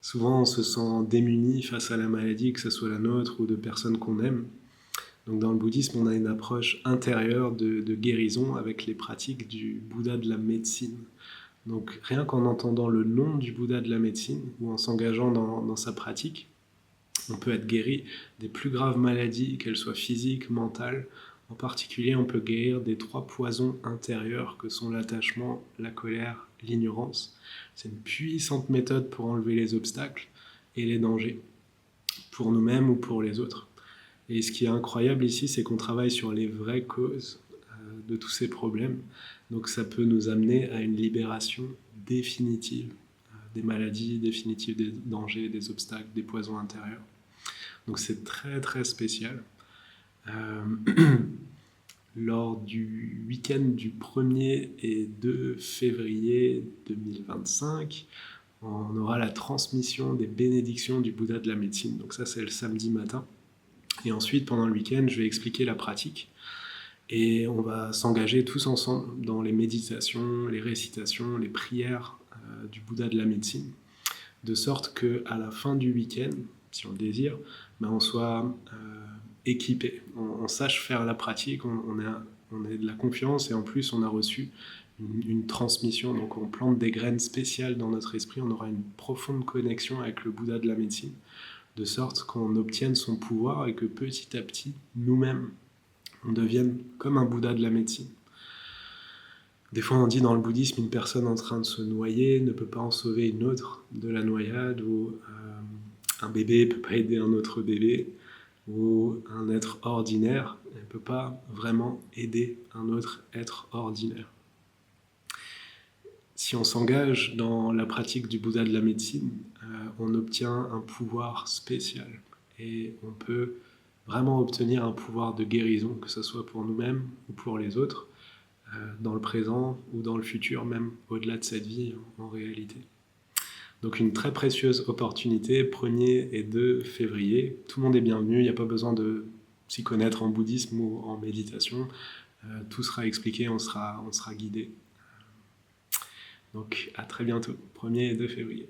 Souvent, on se sent démuni face à la maladie, que ce soit la nôtre ou de personnes qu'on aime. Donc, dans le bouddhisme, on a une approche intérieure de guérison avec les pratiques du Bouddha de la médecine. Donc, rien qu'en entendant le nom du Bouddha de la médecine ou en s'engageant dans sa pratique, on peut être guéri des plus graves maladies, qu'elles soient physiques, mentales. En particulier, on peut guérir des 3 poisons intérieurs que sont l'attachement, la colère, l'ignorance. C'est une puissante méthode pour enlever les obstacles et les dangers, pour nous-mêmes ou pour les autres. Et ce qui est incroyable ici, c'est qu'on travaille sur les vraies causes de tous ces problèmes. Donc ça peut nous amener à une libération définitive des maladies, définitive des dangers, des obstacles, des poisons intérieurs. Donc c'est très très spécial. Euh, Lors du week-end du 1er et 2 février 2025, on aura la transmission des bénédictions du Bouddha de la médecine. Donc ça, c'est le samedi matin. Et ensuite, pendant le week-end, je vais expliquer la pratique. Et on va s'engager tous ensemble dans les méditations, les récitations, les prières du Bouddha de la médecine. De sorte qu'à la fin du week-end, si on le désire, on soit équipé, on sache faire la pratique, on ait de la confiance et en plus on a reçu une transmission. Donc on plante des graines spéciales dans notre esprit, on aura une profonde connexion avec le Bouddha de la médecine, de sorte qu'on obtienne son pouvoir et que petit à petit, nous-mêmes, on devienne comme un Bouddha de la médecine. Des fois, on dit dans le bouddhisme, une personne en train de se noyer ne peut pas en sauver une autre de la noyade, ou un bébé ne peut pas aider un autre bébé, ou un être ordinaire ne peut pas vraiment aider un autre être ordinaire. Si on s'engage dans la pratique du Bouddha de la médecine, on obtient un pouvoir spécial et on peut vraiment obtenir un pouvoir de guérison, que ce soit pour nous-mêmes ou pour les autres, dans le présent ou dans le futur, même au-delà de cette vie en réalité. Donc une très précieuse opportunité, 1er et 2 février. Tout le monde est bienvenu, il n'y a pas besoin de s'y connaître en bouddhisme ou en méditation. Tout sera expliqué, on sera guidé. Donc à très bientôt, 1er et 2 février.